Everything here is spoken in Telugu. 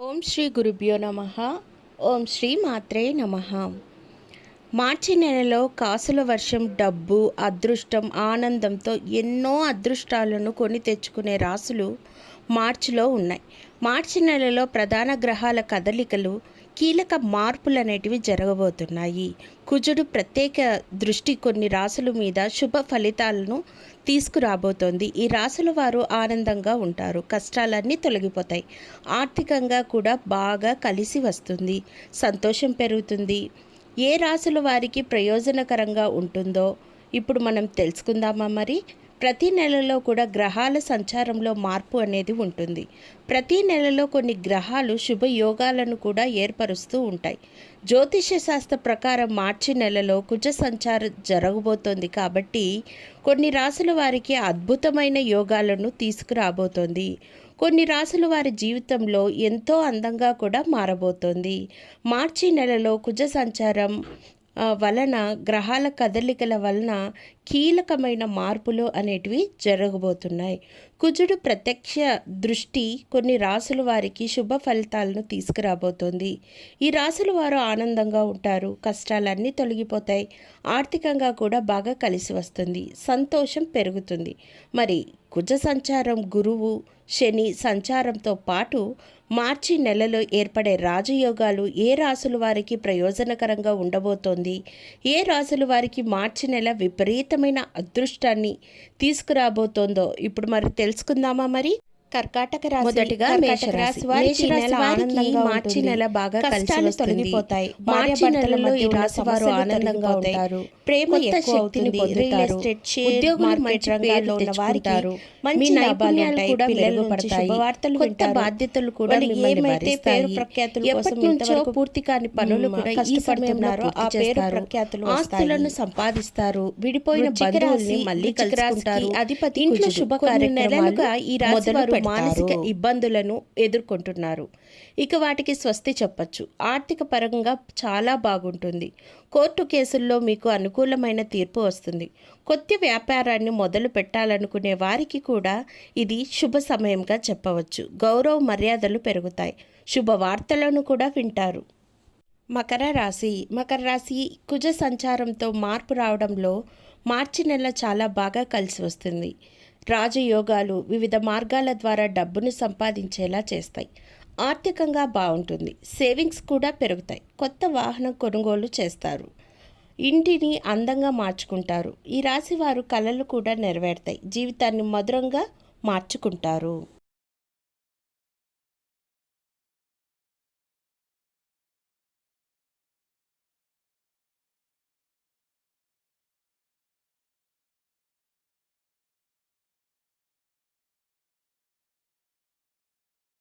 ఓం శ్రీ గురుభ్యో నమః. ఓం శ్రీ మాత్రే నమః. మార్చి నెలలో కాసుల వర్షం, డబ్బు, అదృష్టం, ఆనందంతో ఎన్నో అదృష్టాలను కొని తెచ్చుకునే రాసులు మార్చిలో ఉన్నాయి. మార్చి నెలలో ప్రధాన గ్రహాల కదలికలు, కీలక మార్పులు అనేటివి జరగబోతున్నాయి. కుజుడు ప్రత్యేక దృష్టి కొన్ని రాసుల మీద శుభ ఫలితాలను తీసుకురాబోతోంది. ఈ రాసుల వారు ఆనందంగా ఉంటారు, కష్టాలన్నీ తొలగిపోతాయి, ఆర్థికంగా కూడా బాగా కలిసి వస్తుంది, సంతోషం పెరుగుతుంది. ఏ రాసుల వారికి ప్రయోజనకరంగా ఉంటుందో ఇప్పుడు మనం తెలుసుకుందామా. మరి ప్రతి నెలలో కూడా గ్రహాల సంచారంలో మార్పు అనేది ఉంటుంది. ప్రతి నెలలో కొన్ని గ్రహాలు శుభయోగాలను కూడా ఏర్పరుస్తూ ఉంటాయి. జ్యోతిష శాస్త్ర ప్రకారం మార్చి నెలలో కుజ సంచారం జరగబోతోంది కాబట్టి కొన్ని రాసుల వారికి అద్భుతమైన యోగాలను తీసుకురాబోతోంది. కొన్ని రాసుల వారి జీవితంలో ఎంతో అందంగా కూడా మారబోతోంది. మార్చి నెలలో కుజ సంచారం వలన, గ్రహాల కదలికల వలన కీలకమైన మార్పులు అనేటివి జరగబోతున్నాయి. కుజుడు ప్రత్యక్ష దృష్టి కొన్ని రాసుల వారికి శుభ ఫలితాలను తీసుకురాబోతోంది. ఈ రాసుల వారు ఆనందంగా ఉంటారు, కష్టాలన్నీ తొలగిపోతాయి, ఆర్థికంగా కూడా బాగా కలిసి వస్తుంది, సంతోషం పెరుగుతుంది. మరి కుజ సంచారం, గురువు, శని సంచారంతో పాటు మార్చి నెలలో ఏర్పడే రాజయోగాలు ఏ రాసుల వారికి ప్రయోజనకరంగా ఉండబోతోంది, ఏ రాసుల వారికి మార్చి నెల విపరీతమైన అదృష్టాన్ని తీసుకురాబోతోందో ఇప్పుడు మరి తెలుసుకుందామా. మరి కర్కాటక రాశి. మొదటిగా మేషరాశి వారికి మార్చి నెల బాగా కష్టాలు తొలగిపోతాయి. మార్చి నెలలో ఈ రాశి వారు ఆనందంగా ఉంటారు, ప్రేమ ఎక్కువ అవుతుంది, రియల్ ఎస్టేట్, షేర్ మార్కెట్ రంగాల్లో ఉన్న వారికి మంచి లాభాలు కూడా మెరుగుపడతాయి, శుభవార్తలు, కొత్త బాధ్యతలు కూడా ఏమైతే పేరు ప్రఖ్యాతుల కోసం ఇంతవరకు పూర్తి కాని పనులు కూడా ఈ సమయంలో ఆ పేరు ప్రఖ్యాతులు, ఆస్తులను సంపాదిస్తారు, విడిపోయిన బంధువుల్ని మళ్ళీ కలుసుకుంటారు. అధిపతి ఇంట్లో శుభ కార్యక్రమాలుగా ఈ రాశి వారు మానసిక ఇబ్బందులను ఎదుర్కొంటున్నారు. ఇక వాటికి స్వస్తి చెప్పచ్చు. ఆర్థిక పరంగా చాలా బాగుంటుంది. కోర్టు కేసుల్లో మీకు అనుకూలమైన తీర్పు వస్తుంది. కొత్త వ్యాపారాన్ని మొదలు పెట్టాలనుకునే వారికి కూడా ఇది శుభ సమయంగా చెప్పవచ్చు. గౌరవ మర్యాదలు పెరుగుతాయి, శుభవార్తలను కూడా వింటారు. మకర రాశి. మకర రాశి కుజ సంచారంతో మార్పు రావడంలో మార్చి నెల చాలా బాగా కలిసి వస్తుంది. రాజయోగాలు వివిధ మార్గాల ద్వారా డబ్బును సంపాదించేలా చేస్తాయి. ఆర్థికంగా బాగుంటుంది, సేవింగ్స్ కూడా పెరుగుతాయి. కొత్త వాహనం కొనుగోలు చేస్తారు, ఇంటిని అందంగా మార్చుకుంటారు. ఈ రాశి వారు కలలు కూడా నెరవేరుతాయి, జీవితాన్ని మధురంగా మార్చుకుంటారు.